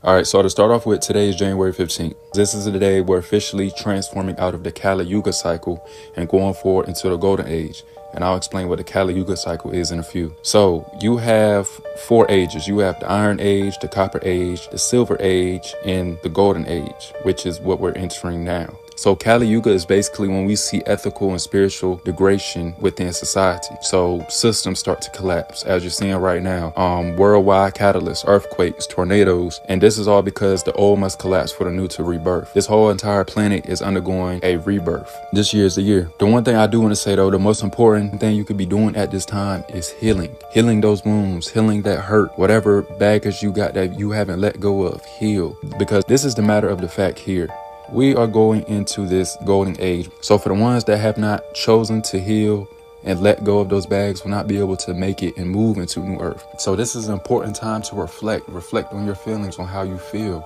All right, so to start off with, today is January 15th. This is the day we're officially transforming out of the Kali Yuga cycle and going forward into the Golden Age. And I'll explain what the Kali Yuga cycle is in a few. So you have 4 ages. You have the Iron Age, the Copper Age, the Silver Age, and the Golden Age, which is what we're entering now. So Kali Yuga is basically when we see ethical and spiritual degradation within society. So systems start to collapse, as you're seeing right now. Worldwide catalysts, earthquakes, tornadoes, and this is all because the old must collapse for the new to rebirth. This whole entire planet is undergoing a rebirth. This year is the year. The one thing I do want to say though, the most important thing you could be doing at this time is healing. Healing those wounds, healing that hurt, whatever baggage you got that you haven't let go of, heal. Because this is the matter of the fact here. We are going into this golden age. So for the ones that have not chosen to heal and let go of those bags, will not be able to make it and move into new earth. So this is an important time to reflect on your feelings, on how you feel.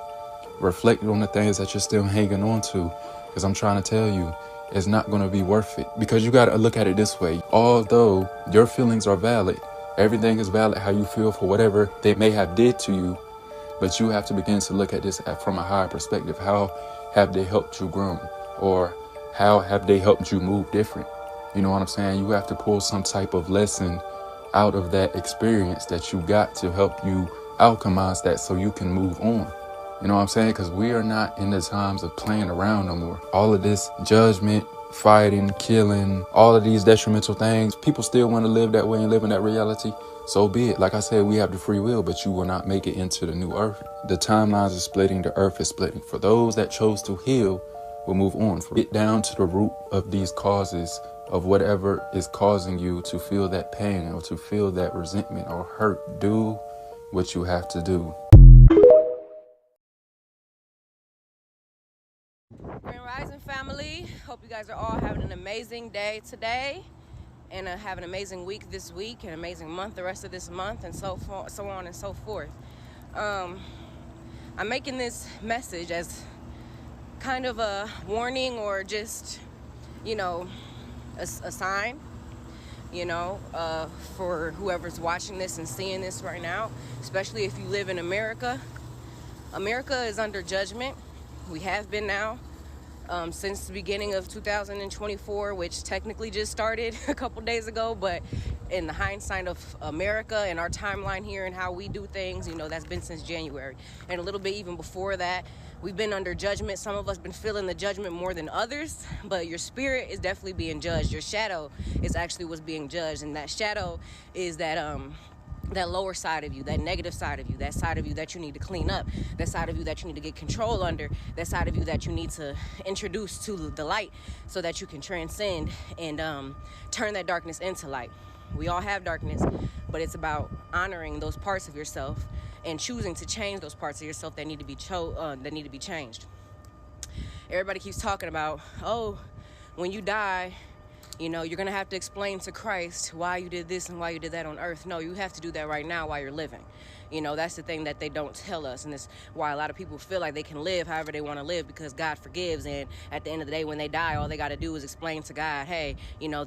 Reflect on the things that you're still hanging on to. Because I'm trying to tell you, it's not going to be worth it. Because you got to look at it this way. Although your feelings are valid, everything is valid how you feel for whatever they may have did to you. But you have to begin to look at this from a higher perspective. How have they helped you grow? Or how have they helped you move different? You know what I'm saying? You have to pull some type of lesson out of that experience that you got to help you alchemize that so you can move on. You know what I'm saying? Because we are not in the times of playing around no more. All of this judgment, fighting, killing, all of these detrimental things, people still want to live that way and live in that reality. So be it. Like I said, we have the free will, but you will not make it into the new earth. The timelines are splitting. The earth is splitting. For those that chose to heal, will move on. Get down to the root of these causes of whatever is causing you to feel that pain or to feel that resentment or hurt. Do what you have to do. Grand Rising family. Hope you guys are all having an amazing day today. And have an amazing week this week, an amazing month the rest of this month, and so on and so forth. I'm making this message as kind of a warning or just, a sign, for whoever's watching this and seeing this right now, especially if you live in America. America is under judgment. We have been now. Since the beginning of 2024, which technically just started a couple days ago, but in the hindsight of America and our timeline here and how we do things, that's been since January. And a little bit even before that, we've been under judgment. Some of us been feeling the judgment more than others, but your spirit is definitely being judged. Your shadow is actually what's being judged, and that shadow is that lower side of you, that negative side of you, that side of you that you need to clean up, that side of you that you need to get control under, that side of you that you need to introduce to the light so that you can transcend and turn that darkness into light. We all have darkness, but it's about honoring those parts of yourself and choosing to change those parts of yourself that need to be changed. Everybody keeps talking about, when you die, you're going to have to explain to Christ why you did this and why you did that on earth. No, you have to do that right now while you're living. That's the thing that they don't tell us. And it's why a lot of people feel like they can live however they want to live because God forgives. And at the end of the day, when they die, all they got to do is explain to God, hey,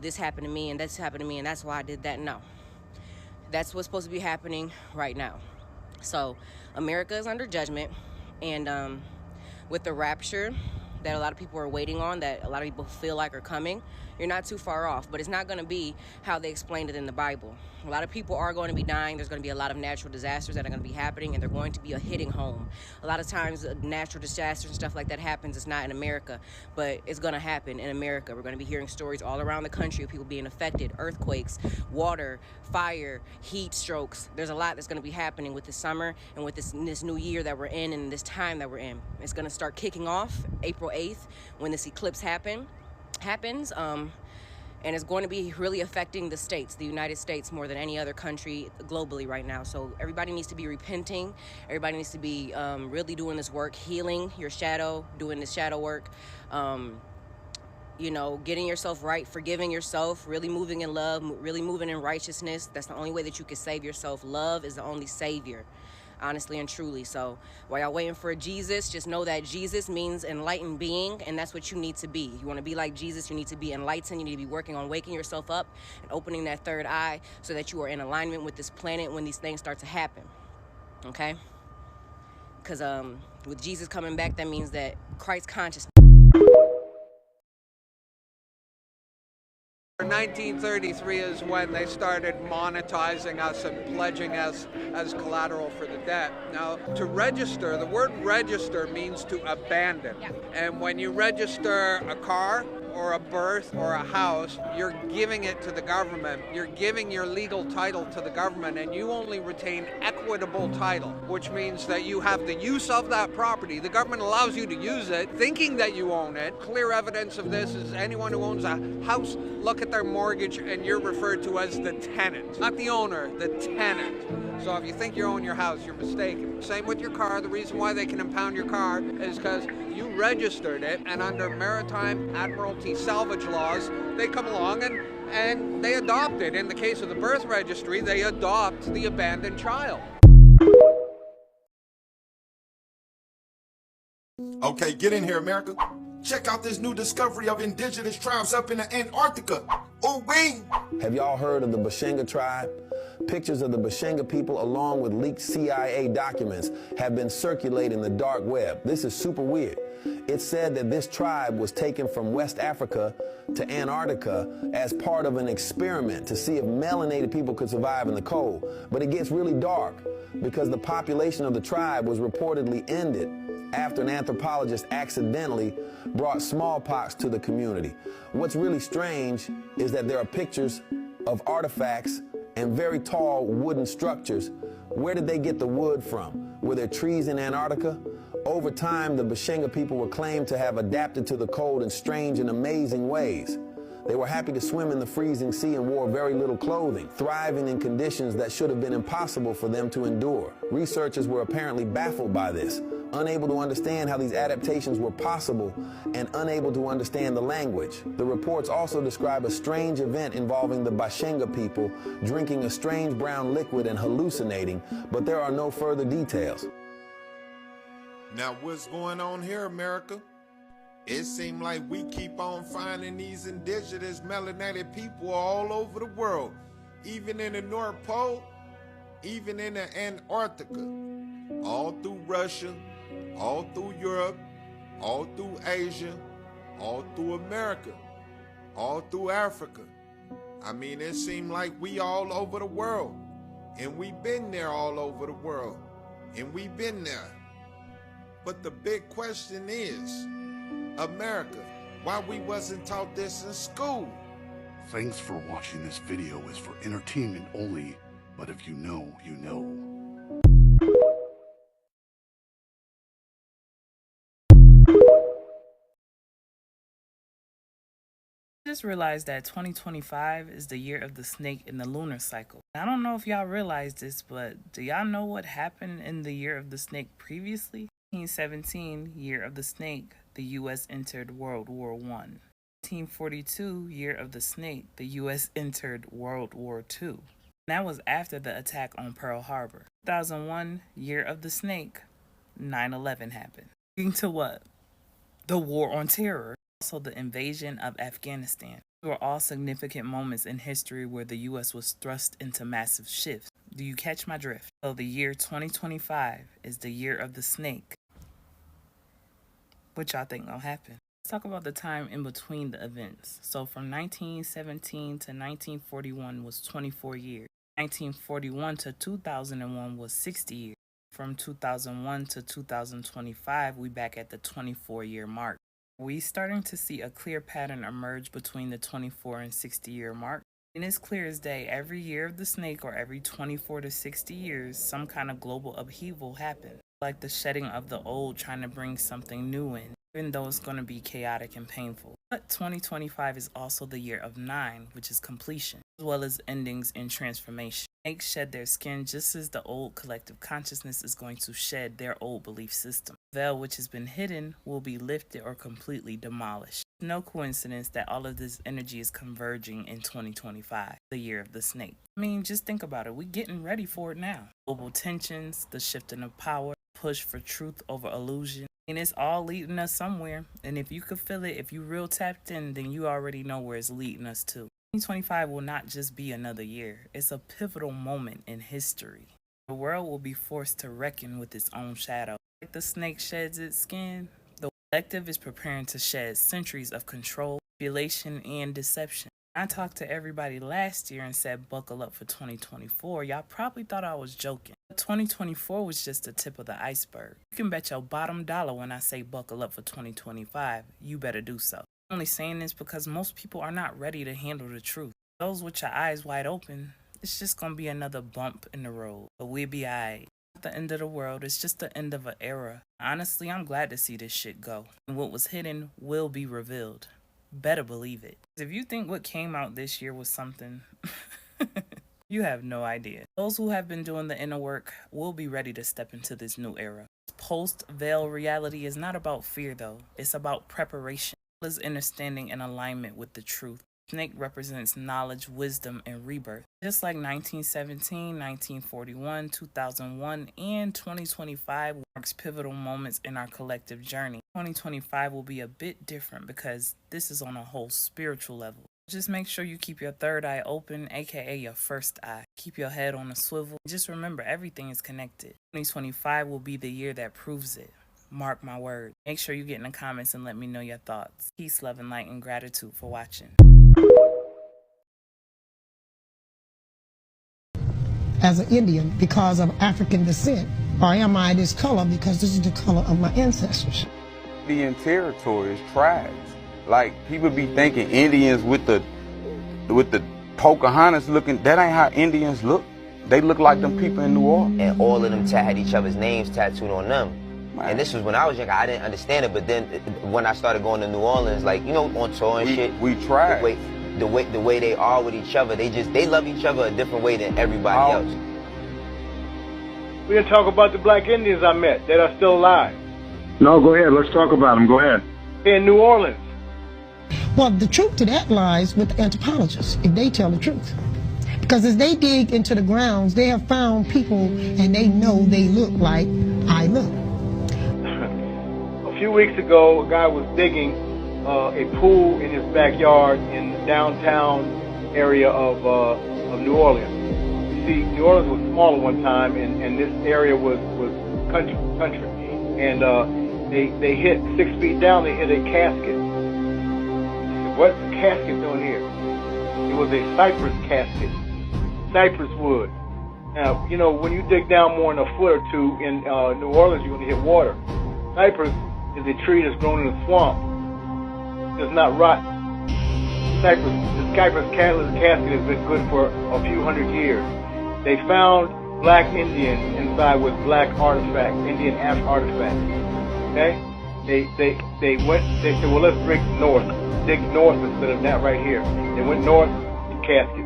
this happened to me and this happened to me and that's why I did that. No, that's what's supposed to be happening right now. So America is under judgment. And with the rapture that a lot of people are waiting on, that a lot of people feel like are coming, you're not too far off, but it's not going to be how they explained it in the Bible. A lot of people are going to be dying. There's going to be a lot of natural disasters that are going to be happening, and they're going to be hitting home. A lot of times natural disasters and stuff like that happens. It's not in America, but it's going to happen in America. We're going to be hearing stories all around the country of people being affected, earthquakes, water, fire, heat strokes. There's a lot that's going to be happening with this summer and with this new year that we're in and this time that we're in. It's going to start kicking off April 8th when this eclipse happens, and it's going to be really affecting the United States more than any other country globally right now. So everybody needs to be repenting. Everybody needs to be really doing this work, healing your shadow, doing this shadow work, getting yourself right, forgiving yourself, really moving in love, really moving in righteousness. That's the only way that you can save yourself. Love is the only savior. Honestly and truly. So while y'all waiting for Jesus, just know that Jesus means enlightened being, and that's what you need to be. You want to be like Jesus, you need to be enlightened. You need to be working on waking yourself up and opening that third eye so that you are in alignment with this planet when these things start to happen. Okay? because with Jesus coming back, that means that Christ consciousness. 1933 is when they started monetizing us and pledging us as collateral for the debt. Now, to register, the word register means to abandon. Yeah. And when you register a car or a birth or a house, you're giving it to the government. You're giving your legal title to the government, and you only retain equitable title, which means that you have the use of that property. The government allows you to use it, thinking that you own it. Clear evidence of this is anyone who owns a house, look at their mortgage, and you're referred to as the tenant, not the owner, the tenant. So if you think you own your house, you're mistaken. Same with your car. The reason why they can impound your car is because you registered it, and under maritime admiralty salvage laws, they come along and they adopt it. In the case of the birth registry, they adopt the abandoned child. Okay, get in here, America. Check out this new discovery of indigenous tribes up in the Antarctica. Oh, wait! Have y'all heard of the Bashenga tribe? Pictures of the Bashenga people along with leaked CIA documents have been circulating the dark web. This is super weird. It's said that this tribe was taken from West Africa to Antarctica as part of an experiment to see if melanated people could survive in the cold. But it gets really dark because the population of the tribe was reportedly ended after an anthropologist accidentally brought smallpox to the community. What's really strange is that there are pictures of artifacts and very tall wooden structures. Where did they get the wood from? Were there trees in Antarctica? Over time, the Bashenga people were claimed to have adapted to the cold in strange and amazing ways. They were happy to swim in the freezing sea and wore very little clothing, thriving in conditions that should have been impossible for them to endure. Researchers were apparently baffled by this, unable to understand how these adaptations were possible and unable to understand the language. The reports also describe a strange event involving the Bashenga people drinking a strange brown liquid and hallucinating, but there are no further details. Now, what's going on here, America? It seems like we keep on finding these indigenous melanated people all over the world, even in the North Pole, even in the Antarctica, all through Russia, all through Europe, all through Asia, all through America, all through Africa. I mean, it seems like we all over the world, and we've been there all over the world, and we've been there. But the big question is, America, why we wasn't taught this in school? Thanks for watching. This video is for entertainment only, but if you know, you know. I just realized that 2025 is the year of the snake in the lunar cycle. I don't know if y'all realize this, but do y'all know what happened in the year of the snake previously? 1917, year of the snake, the U.S. entered World War I. 1942, year of the snake, the U.S. entered World War II. That was after the attack on Pearl Harbor. 2001, year of the snake, 9/11 happened. Leading to what? The War on Terror. Also the invasion of Afghanistan. These were all significant moments in history where the U.S. was thrust into massive shifts. Do you catch my drift? So the year 2025 is the year of the snake. What y'all think gonna happen? Let's talk about the time in between the events. So from 1917 to 1941 was 24 years. 1941 to 2001 was 60 years. From 2001 to 2025, we back at the 24-year mark. We starting to see a clear pattern emerge between the 24 and 60-year mark. And it's clear as day, every year of the snake or every 24 to 60 years, some kind of global upheaval happens. Like the shedding of the old, trying to bring something new in, even though it's going to be chaotic and painful. But 2025 is also the year of 9, which is completion, as well as endings and transformation. Snakes shed their skin just as the old collective consciousness is going to shed their old belief system. The veil which has been hidden will be lifted or completely demolished. No coincidence that all of this energy is converging in 2025, the year of the snake. I mean, just think about it. We're getting ready for it now. Global tensions, the shifting of power, push for truth over illusion. And it's all leading us somewhere. And if you could feel it, if you real tapped in, then you already know where it's leading us to. 2025 will not just be another year. It's a pivotal moment in history. The world will be forced to reckon with its own shadow. Like the snake sheds its skin, the collective is preparing to shed centuries of control, manipulation, and deception. I talked to everybody last year and said buckle up for 2024. Y'all probably thought I was joking. 2024 was just the tip of the iceberg. You can bet your bottom dollar when I say buckle up for 2025, you better do so. I'm only saying this because most people are not ready to handle the truth. Those with your eyes wide open, it's just gonna be another bump in the road, but we'll be alright. Not the end of the world, it's just the end of an era. Honestly, I'm glad to see this shit go. And what was hidden will be revealed. Better believe it. If you think what came out this year was something, you have no idea. Those who have been doing the inner work will be ready to step into this new era. Post-veil reality is not about fear though, it's about preparation. It is understanding and alignment with the truth. Snake represents knowledge, wisdom, and rebirth. Just like 1917, 1941, 2001, and 2025 marks pivotal moments in our collective journey. 2025 will be a bit different because this is on a whole spiritual level. Just make sure you keep your third eye open, aka your first eye. Keep your head on a swivel. Just remember, everything is connected. 2025 will be the year that proves it. Mark my word. Make sure you get in the comments and let me know your thoughts. Peace, love, and light, and gratitude for watching. As an Indian because of African descent, or am I this color because this is the color of my ancestors? Indian territory is tribes. Like, people be thinking Indians with the Pocahontas looking, that ain't how Indians look. They look like them people in New Orleans. And all of them had each other's names tattooed on them. Man. And this was when I was younger, I didn't understand it, but then when I started going to New Orleans, like, you know, on tour and shit. We tried. The way they are with each other, they love each other a different way than everybody else. We're going to talk about the black Indians I met that are still alive. No, go ahead. Let's talk about them. Go ahead. In New Orleans. Well, the truth to that lies with the anthropologists, if they tell the truth. Because as they dig into the grounds, they have found people and they know they look like I look. A few weeks ago, a guy was digging a pool in his backyard in the downtown area of New Orleans. You see, New Orleans was smaller one time, and this area was country. And they hit 6 feet down, they hit a casket. I said, what's the casket doing here? It was a cypress casket, cypress wood. Now, you know, when you dig down more than a foot or two in New Orleans, you're going to hit water. Cypress is a tree that's grown in a swamp. Does not rot. The cypress casket has been good for a few hundred years. They found black Indians inside with black artifacts, Indian artifacts. Okay? They said, well, let's dig north instead of that right here. They went north, the casket.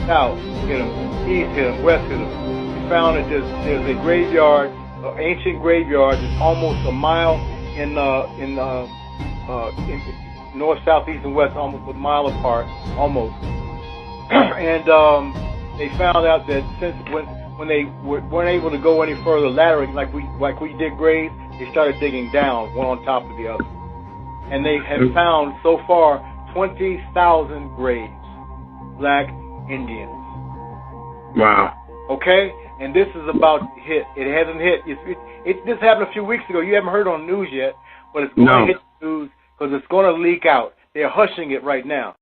South hit them, east hit them, west hit them. We found that there's a graveyard, an ancient graveyard that's almost a mile in north, south, east, and west, almost a mile apart, almost. And they found out that since when they weren't able to go any further laterally, like we dig graves, they started digging down, one on top of the other. And they have found so far 20,000 graves, black Indians. Wow. Okay? And this is about to hit. It hasn't hit. This happened a few weeks ago. You haven't heard on the news yet, but it's going to hit the news because it's going to leak out. They're hushing it right now.